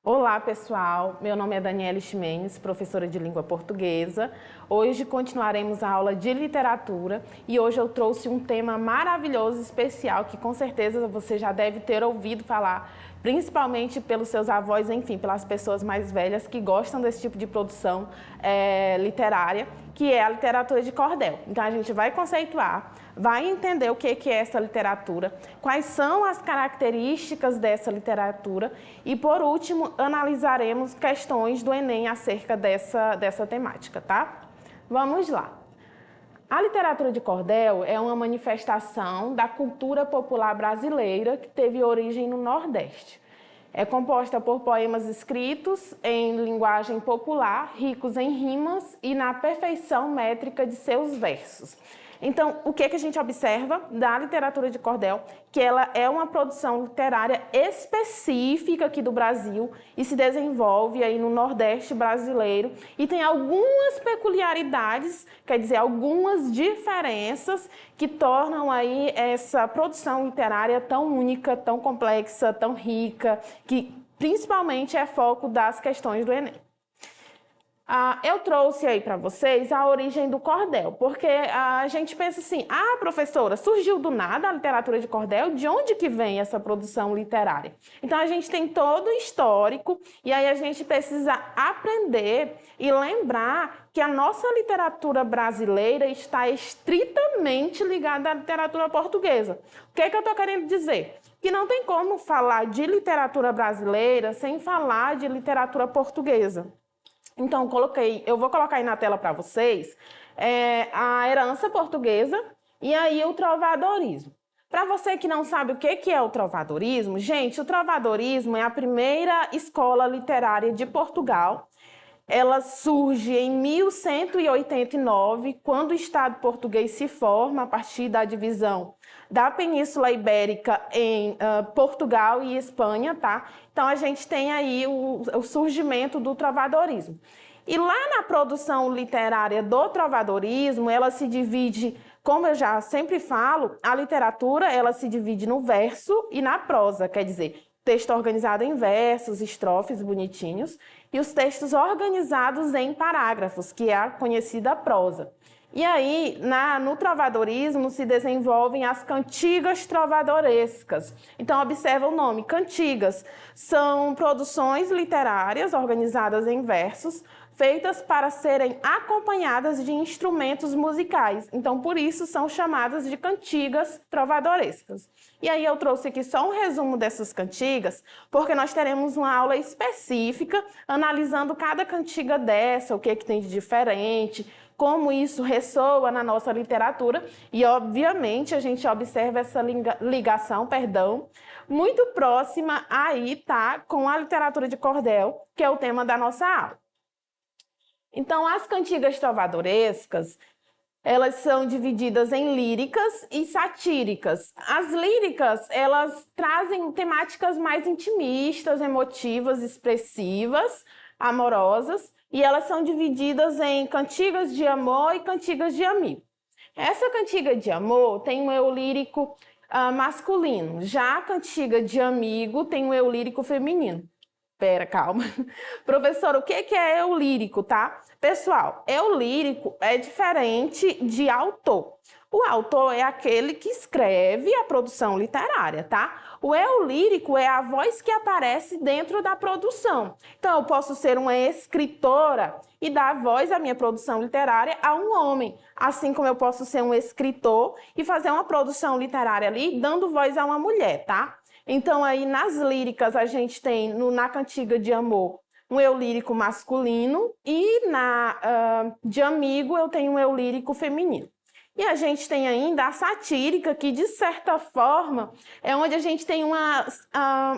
Olá, pessoal! Meu nome é Daniela Ximenes, professora de língua portuguesa. Hoje continuaremos a aula de literatura e hoje eu trouxe um tema maravilhoso, especial, que com certeza você já deve ter ouvido falar, principalmente pelos seus avós, enfim, pelas pessoas mais velhas que gostam desse tipo de produção literária, que é a literatura de cordel. Então a gente vai conceituar, vai entender o que é essa literatura, quais são as características dessa literatura e, por último, analisaremos questões do Enem acerca dessa temática, tá? Vamos lá. A literatura de cordel é uma manifestação da cultura popular brasileira que teve origem no Nordeste. É composta por poemas escritos em linguagem popular, ricos em rimas e na perfeição métrica de seus versos. Então, o que a gente observa da literatura de cordel? Que ela é uma produção literária específica aqui do Brasil e se desenvolve aí no Nordeste brasileiro e tem algumas peculiaridades, quer dizer, algumas diferenças que tornam aí essa produção literária tão única, tão complexa, tão rica, que principalmente é foco das questões do Enem. Eu trouxe aí para vocês a origem do cordel, porque a gente pensa assim, professora, surgiu do nada a literatura de cordel? De onde que vem essa produção literária? Então a gente tem todo o histórico e aí a gente precisa aprender e lembrar que a nossa literatura brasileira está estritamente ligada à literatura portuguesa. O que eu estou querendo dizer? Que não tem como falar de literatura brasileira sem falar de literatura portuguesa. Então, eu vou colocar aí na tela para vocês a herança portuguesa e aí o trovadorismo. Para você que não sabe o que é o trovadorismo, gente, o trovadorismo é a primeira escola literária de Portugal. Ela surge em 1189, quando o Estado português se forma a partir da divisão da Península Ibérica em Portugal e Espanha, tá? Então a gente tem aí o surgimento do trovadorismo. E lá na produção literária do trovadorismo, ela se divide, como eu já sempre falo, a literatura ela se divide no verso e na prosa, quer dizer, texto organizado em versos, estrofes bonitinhos, e os textos organizados em parágrafos, que é a conhecida prosa. E aí, no trovadorismo, se desenvolvem as cantigas trovadorescas. Então, observa o nome, cantigas. São produções literárias organizadas em versos, feitas para serem acompanhadas de instrumentos musicais. Então, por isso, são chamadas de cantigas trovadorescas. E aí eu trouxe aqui só um resumo dessas cantigas, porque nós teremos uma aula específica analisando cada cantiga dessa, o que tem de diferente, como isso ressoa na nossa literatura e, obviamente, a gente observa essa ligação, muito próxima aí, tá, com a literatura de cordel, que é o tema da nossa aula. Então, as cantigas trovadorescas, elas são divididas em líricas e satíricas. As líricas, elas trazem temáticas mais intimistas, emotivas, expressivas, amorosas, e elas são divididas em cantigas de amor e cantigas de amigo. Essa cantiga de amor tem um eu lírico masculino, já a cantiga de amigo tem um eu lírico feminino. Pera, calma. Professora, o que é eu lírico, tá? Pessoal, eu lírico é diferente de autor. O autor é aquele que escreve a produção literária, tá? O eu lírico é a voz que aparece dentro da produção. Então, eu posso ser uma escritora e dar voz à minha produção literária a um homem, assim como eu posso ser um escritor e fazer uma produção literária ali dando voz a uma mulher, tá? Então, aí nas líricas, a gente tem na cantiga de amor um eu lírico masculino e de amigo eu tenho um eu lírico feminino. E a gente tem ainda a satírica, que de certa forma é onde a gente tem uma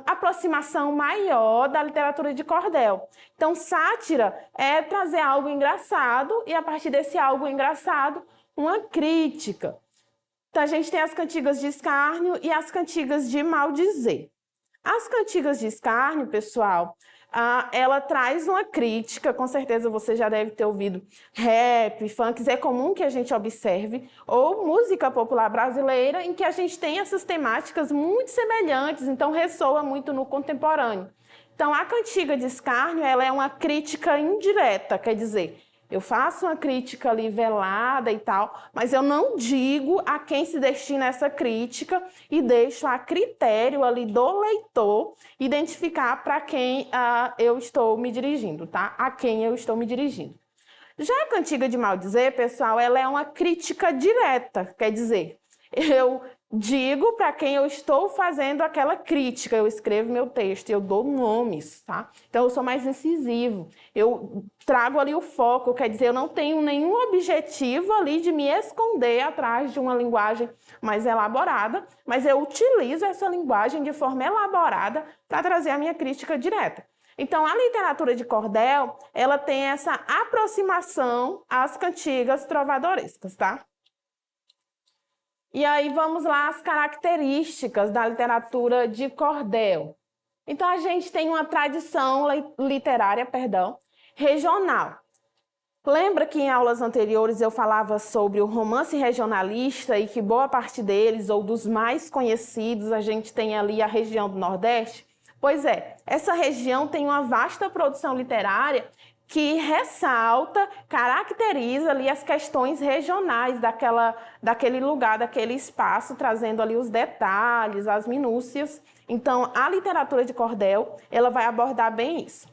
aproximação maior da literatura de cordel. Então, sátira é trazer algo engraçado e a partir desse algo engraçado, uma crítica. Então, a gente tem as cantigas de escárnio e as cantigas de maldizer. As cantigas de escárnio, pessoal, ela traz uma crítica, com certeza você já deve ter ouvido rap, funk, é comum que a gente observe, ou música popular brasileira, em que a gente tem essas temáticas muito semelhantes, então ressoa muito no contemporâneo. Então, a cantiga de escárnio, ela é uma crítica indireta, quer dizer, eu faço uma crítica ali velada e tal, mas eu não digo a quem se destina essa crítica e deixo a critério ali do leitor identificar para quem eu estou me dirigindo, tá? A quem eu estou me dirigindo. Já a cantiga de maldizer, pessoal, ela é uma crítica direta, quer dizer, eu digo para quem eu estou fazendo aquela crítica, eu escrevo meu texto, eu dou nomes, tá? Então eu sou mais incisivo, eu trago ali o foco, quer dizer, eu não tenho nenhum objetivo ali de me esconder atrás de uma linguagem mais elaborada, mas eu utilizo essa linguagem de forma elaborada para trazer a minha crítica direta. Então, a literatura de cordel, ela tem essa aproximação às cantigas trovadorescas, tá? E aí vamos lá às características da literatura de cordel. Então a gente tem uma tradição literária, regional. Lembra que em aulas anteriores eu falava sobre o romance regionalista e que boa parte deles, ou dos mais conhecidos, a gente tem ali a região do Nordeste? Pois é, essa região tem uma vasta produção literária que ressalta, caracteriza ali as questões regionais daquele lugar, daquele espaço, trazendo ali os detalhes, as minúcias. Então, a literatura de cordel, ela vai abordar bem isso.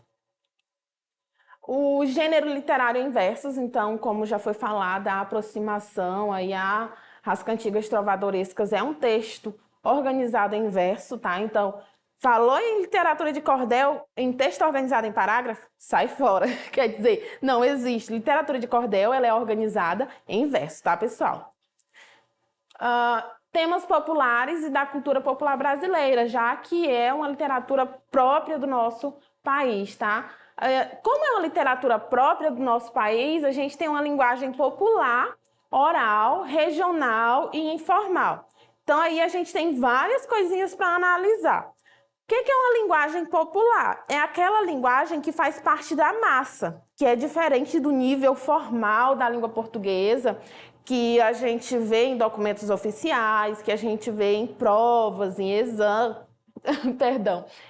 O gênero literário em versos, então, como já foi falado, a aproximação aí às cantigas trovadorescas é um texto organizado em verso, tá? Então, falou em literatura de cordel, em texto organizado em parágrafo, sai fora. Quer dizer, não existe. Literatura de cordel, ela é organizada em verso, tá, pessoal? Temas populares e da cultura popular brasileira, já que é uma literatura própria do nosso país, tá? Como é uma literatura própria do nosso país, a gente tem uma linguagem popular, oral, regional e informal. Então, aí a gente tem várias coisinhas para analisar. O que é uma linguagem popular? É aquela linguagem que faz parte da massa, que é diferente do nível formal da língua portuguesa, que a gente vê em documentos oficiais, que a gente vê em provas, em exame,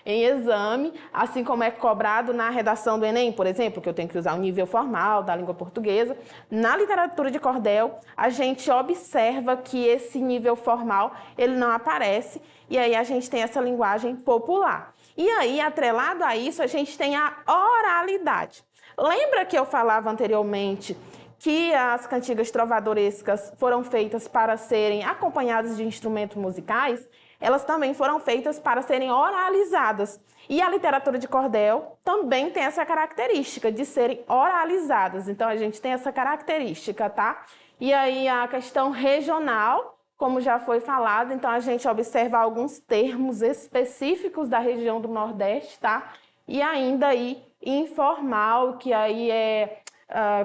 em exame, assim como é cobrado na redação do Enem, por exemplo, que eu tenho que usar o nível formal da língua portuguesa. Na literatura de cordel, a gente observa que esse nível formal, ele não aparece, e aí a gente tem essa linguagem popular. E aí, atrelado a isso, a gente tem a oralidade. Lembra que eu falava anteriormente que as cantigas trovadorescas foram feitas para serem acompanhadas de instrumentos musicais? Elas também foram feitas para serem oralizadas. E a literatura de cordel também tem essa característica de serem oralizadas. Então, a gente tem essa característica, tá? E aí, a questão regional, como já foi falado, então a gente observa alguns termos específicos da região do Nordeste, tá? E ainda aí, informal, que aí é,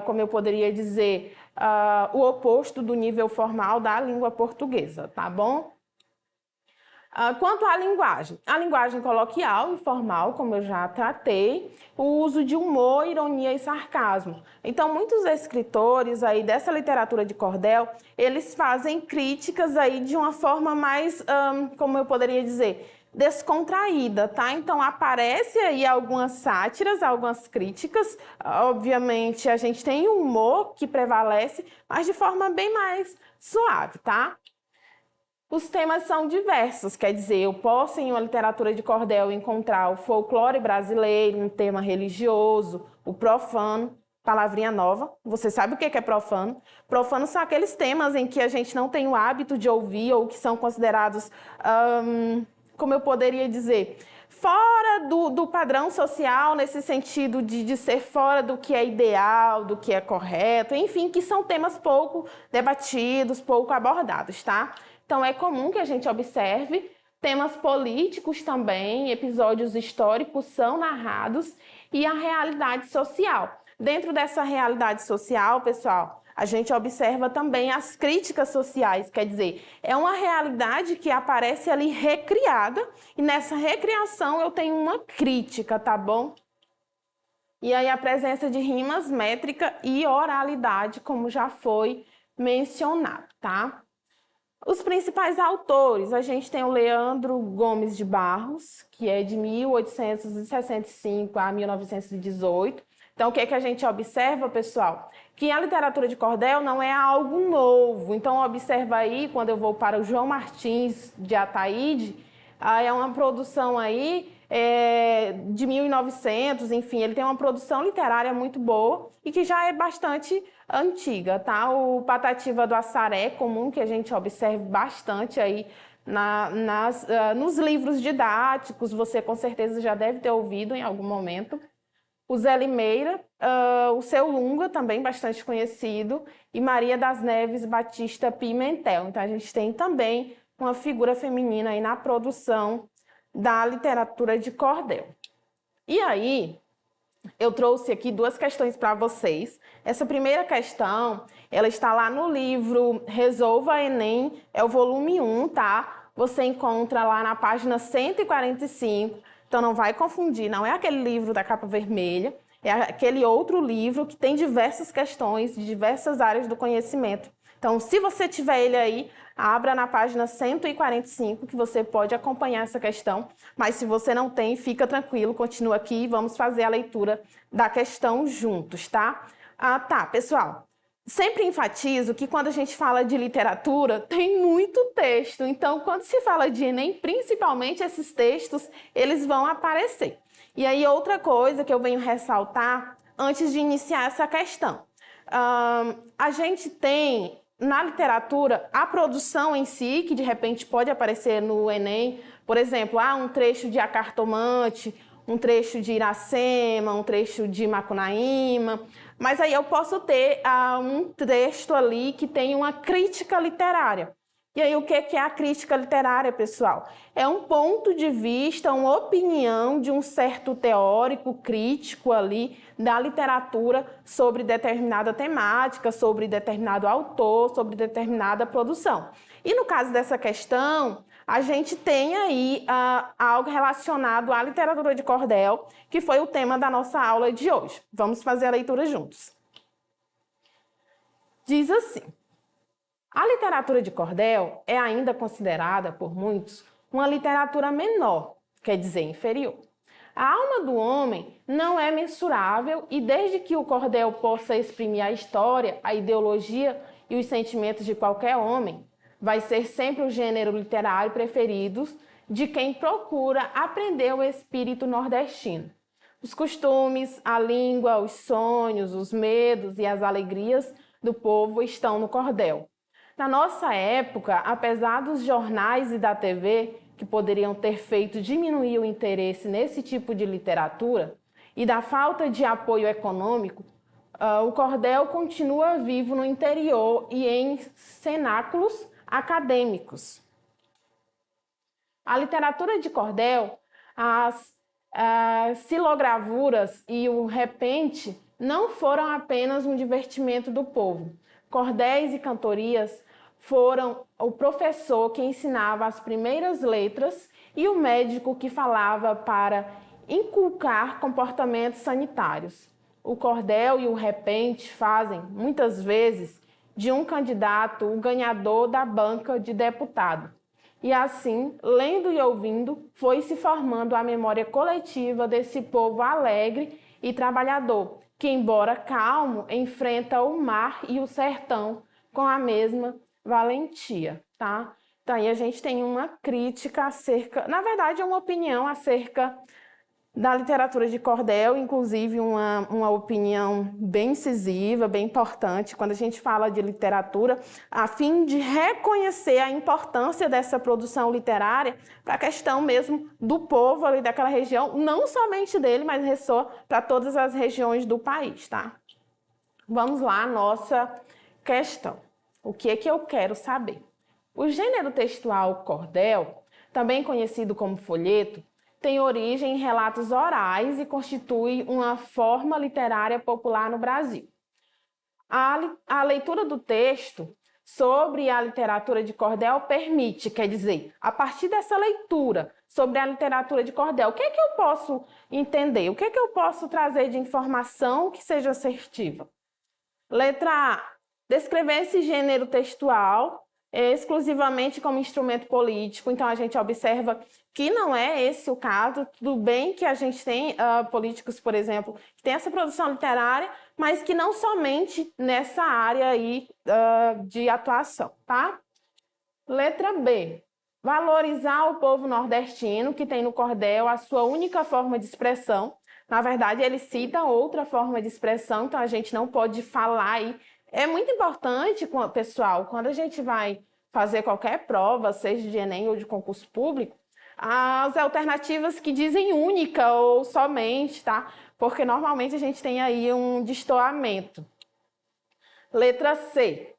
como eu poderia dizer, o oposto do nível formal da língua portuguesa, tá bom? Quanto à a linguagem coloquial, informal, como eu já tratei, o uso de humor, ironia e sarcasmo. Então, muitos escritores aí dessa literatura de cordel, eles fazem críticas aí de uma forma mais, como eu poderia dizer, descontraída, tá? Então, aparece aí algumas sátiras, algumas críticas. Obviamente, a gente tem o humor que prevalece, mas de forma bem mais suave, tá? Os temas são diversos, quer dizer, eu posso em uma literatura de cordel encontrar o folclore brasileiro, um tema religioso, o profano, palavrinha nova. Você sabe o que é profano? Profano são aqueles temas em que a gente não tem o hábito de ouvir ou que são considerados, como eu poderia dizer, fora do padrão social, nesse sentido de ser fora do que é ideal, do que é correto, enfim, que são temas pouco debatidos, pouco abordados, tá? Então, é comum que a gente observe temas políticos também, episódios históricos são narrados e a realidade social. Dentro dessa realidade social, pessoal, a gente observa também as críticas sociais, quer dizer, é uma realidade que aparece ali recriada, e nessa recriação eu tenho uma crítica, tá bom? E aí a presença de rimas, métrica e oralidade, como já foi mencionado, tá? Os principais autores, a gente tem o Leandro Gomes de Barros, que é de 1865 a 1918. Então, o que é que a gente observa, pessoal? Que a literatura de cordel não é algo novo. Então, observa aí, quando eu vou para o João Martins de Ataíde, é uma produção aí de 1900, enfim, ele tem uma produção literária muito boa e que já é bastante antiga, tá? O Patativa do Assaré é comum que a gente observe bastante aí nos livros didáticos, você com certeza já deve ter ouvido em algum momento. O Zé Limeira, o Seu Lunga, também bastante conhecido, e Maria das Neves Batista Pimentel. Então, a gente tem também uma figura feminina aí na produção da literatura de cordel. E aí, eu trouxe aqui duas questões para vocês. Essa primeira questão, ela está lá no livro Resolva Enem, é o volume 1, tá? Você encontra lá na página 145, então não vai confundir, não é aquele livro da capa vermelha, é aquele outro livro que tem diversas questões de diversas áreas do conhecimento. Então, se você tiver ele aí, abra na página 145, que você pode acompanhar essa questão. Mas se você não tem, fica tranquilo, continua aqui e vamos fazer a leitura da questão juntos, tá? Tá, pessoal. Sempre enfatizo que quando a gente fala de literatura, tem muito texto. Então, quando se fala de Enem, principalmente esses textos, eles vão aparecer. E aí, outra coisa que eu venho ressaltar antes de iniciar essa questão. A gente tem na literatura a produção em si, que de repente pode aparecer no Enem, por exemplo, um trecho de A Cartomante, um trecho de Iracema, um trecho de Macunaíma, mas aí eu posso ter um texto ali que tem uma crítica literária. E aí, o que é a crítica literária, pessoal? É um ponto de vista, uma opinião de um certo teórico crítico ali da literatura sobre determinada temática, sobre determinado autor, sobre determinada produção. E no caso dessa questão, a gente tem aí algo relacionado à literatura de cordel, que foi o tema da nossa aula de hoje. Vamos fazer a leitura juntos. Diz assim: a literatura de cordel é ainda considerada, por muitos, uma literatura menor, quer dizer, inferior. A alma do homem não é mensurável e desde que o cordel possa exprimir a história, a ideologia e os sentimentos de qualquer homem, vai ser sempre o gênero literário preferido de quem procura aprender o espírito nordestino. Os costumes, a língua, os sonhos, os medos e as alegrias do povo estão no cordel. Na nossa época, apesar dos jornais e da TV, que poderiam ter feito diminuir o interesse nesse tipo de literatura, e da falta de apoio econômico, o cordel continua vivo no interior e em cenáculos acadêmicos. A literatura de cordel, as xilogravuras e o repente não foram apenas um divertimento do povo. Cordéis e cantorias foram o professor que ensinava as primeiras letras e o médico que falava para inculcar comportamentos sanitários. O cordel e o repente fazem, muitas vezes, de um candidato o ganhador da banca de deputado. E assim, lendo e ouvindo, foi se formando a memória coletiva desse povo alegre e trabalhador, que, embora calmo, enfrenta o mar e o sertão com a mesma valentia, tá? Então, aí a gente tem uma crítica acerca, na verdade, é uma opinião acerca da literatura de cordel, inclusive uma opinião bem incisiva, bem importante, quando a gente fala de literatura, a fim de reconhecer a importância dessa produção literária para a questão mesmo do povo ali daquela região, não somente dele, mas ressoa para todas as regiões do país, tá? Vamos lá, nossa questão. O que é que eu quero saber? O gênero textual cordel, também conhecido como folheto, tem origem em relatos orais e constitui uma forma literária popular no Brasil. A leitura do texto sobre a literatura de cordel permite, quer dizer, a partir dessa leitura sobre a literatura de cordel, o que é que eu posso entender? O que é que eu posso trazer de informação que seja assertiva? Letra A. Descrever esse gênero textual exclusivamente como instrumento político. Então, a gente observa que não é esse o caso. Tudo bem que a gente tem políticos, por exemplo, que tem essa produção literária, mas que não somente nessa área aí de atuação, tá? Letra B. Valorizar o povo nordestino, que tem no cordel a sua única forma de expressão. Na verdade, ele cita outra forma de expressão, então a gente não pode falar aí. É muito importante, pessoal, quando a gente vai fazer qualquer prova, seja de Enem ou de concurso público, as alternativas que dizem única ou somente, tá? Porque normalmente a gente tem aí um destoamento. Letra C.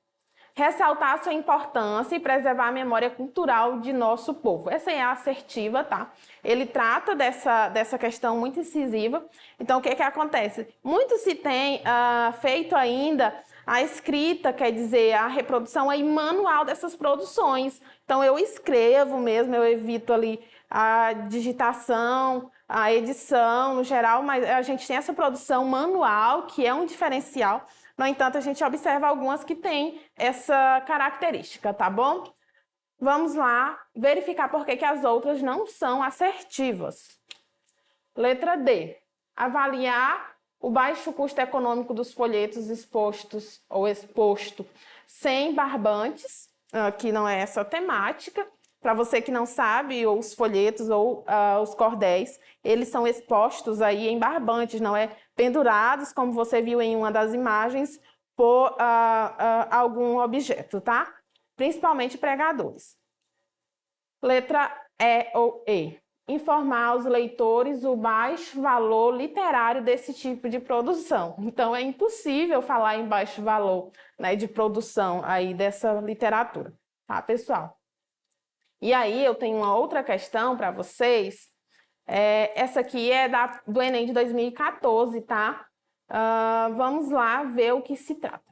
Ressaltar a sua importância e preservar a memória cultural de nosso povo. Essa é a assertiva, tá? Ele trata dessa questão muito incisiva. Então, o que que acontece? Muito se tem feito ainda a escrita, quer dizer, a reprodução aí manual dessas produções. Então, eu escrevo mesmo, eu evito ali a digitação, a edição no geral, mas a gente tem essa produção manual, que é um diferencial. No entanto, a gente observa algumas que têm essa característica, tá bom? Vamos lá verificar por que as outras não são assertivas. Letra D. Avaliar o baixo custo econômico dos folhetos expostos ou exposto sem barbantes, que não é essa temática. Para você que não sabe, os folhetos ou os cordéis, eles são expostos aí em barbantes, não é pendurados, como você viu em uma das imagens, por algum objeto, tá? Principalmente pregadores. Letra E ou E. Informar os leitores o baixo valor literário desse tipo de produção. Então, é impossível falar em baixo valor, né, de produção aí dessa literatura, tá, pessoal? E aí, eu tenho uma outra questão para vocês. Essa aqui é do Enem de 2014, tá? Vamos lá ver o que se trata.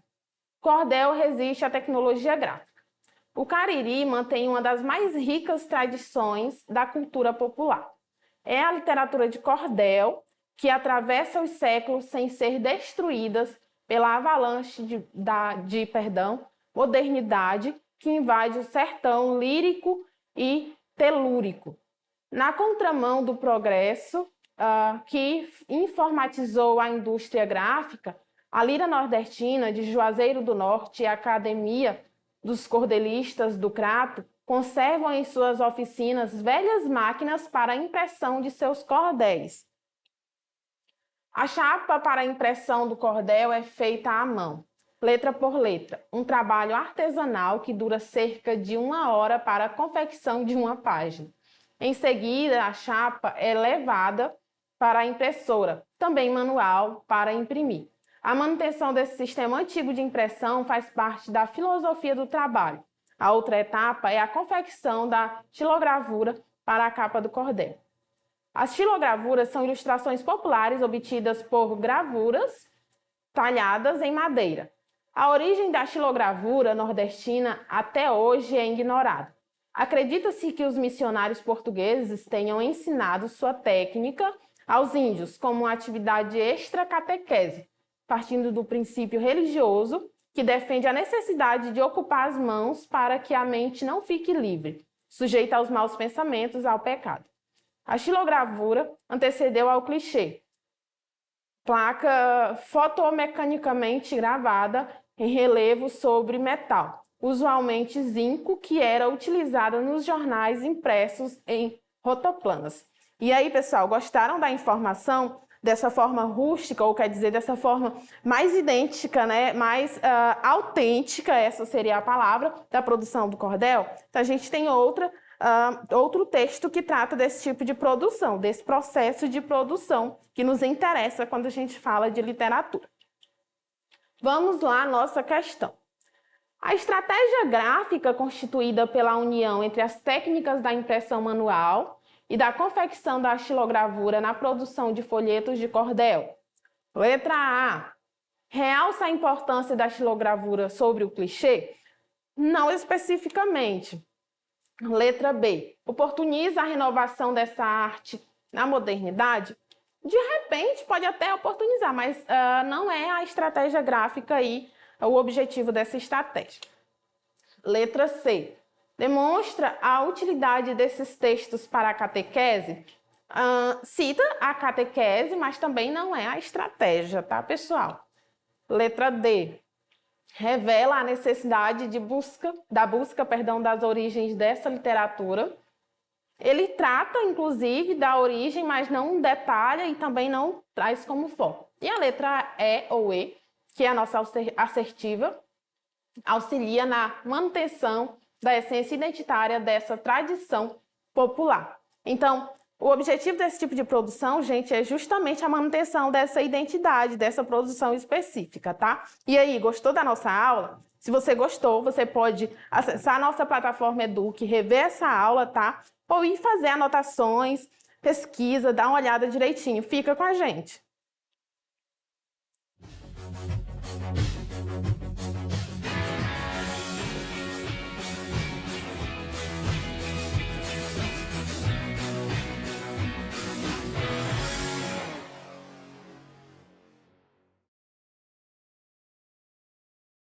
Cordel resiste à tecnologia gráfica. O Cariri mantém uma das mais ricas tradições da cultura popular. É a literatura de cordel que atravessa os séculos sem ser destruídas pela avalanche de modernidade que invade o sertão lírico e telúrico. Na contramão do progresso que informatizou a indústria gráfica, a Lira Nordestina de Juazeiro do Norte e a Academia dos Cordelistas do Crato conservam em suas oficinas velhas máquinas para a impressão de seus cordéis. A chapa para a impressão do cordel é feita à mão, letra por letra, um trabalho artesanal que dura cerca de 1 hora para a confecção de uma página. Em seguida, a chapa é levada para a impressora, também manual, para imprimir. A manutenção desse sistema antigo de impressão faz parte da filosofia do trabalho. A outra etapa é a confecção da xilogravura para a capa do cordel. As xilogravuras são ilustrações populares obtidas por gravuras talhadas em madeira. A origem da xilogravura nordestina até hoje é ignorada. Acredita-se que os missionários portugueses tenham ensinado sua técnica aos índios como uma atividade extra-catequese, partindo do princípio religioso que defende a necessidade de ocupar as mãos para que a mente não fique livre, sujeita aos maus pensamentos, ao pecado. A xilogravura antecedeu ao clichê, placa fotomecanicamente gravada em relevo sobre metal, usualmente zinco, que era utilizada nos jornais impressos em rotoplanas. E aí, pessoal, gostaram da informação? Dessa forma rústica, ou quer dizer, dessa forma mais idêntica, né? Mais autêntica, essa seria a palavra, da produção do cordel. Então, a gente tem outro texto que trata desse tipo de produção, desse processo de produção que nos interessa quando a gente fala de literatura. Vamos lá à nossa questão. A estratégia gráfica constituída pela união entre as técnicas da impressão manual e da confecção da xilogravura na produção de folhetos de cordel. Letra A. Realça a importância da xilogravura sobre o clichê? Não especificamente. Letra B. Oportuniza a renovação dessa arte na modernidade? De repente, pode até oportunizar, mas não é a estratégia gráfica aí o objetivo dessa estratégia. Letra C. Demonstra a utilidade desses textos para a catequese? Cita a catequese, mas também não é a estratégia, tá, pessoal? Letra D. Revela a necessidade da busca das origens dessa literatura. Ele trata, inclusive, da origem, mas não detalha e também não traz como foco. E a letra E ou E, que é a nossa assertiva, auxilia na manutenção da essência identitária dessa tradição popular. Então, o objetivo desse tipo de produção, gente, é justamente a manutenção dessa identidade, dessa produção específica, tá? E aí, gostou da nossa aula? Se você gostou, você pode acessar a nossa plataforma Eduque, rever essa aula, tá? Ou ir fazer anotações, pesquisa, dar uma olhada direitinho. Fica com a gente!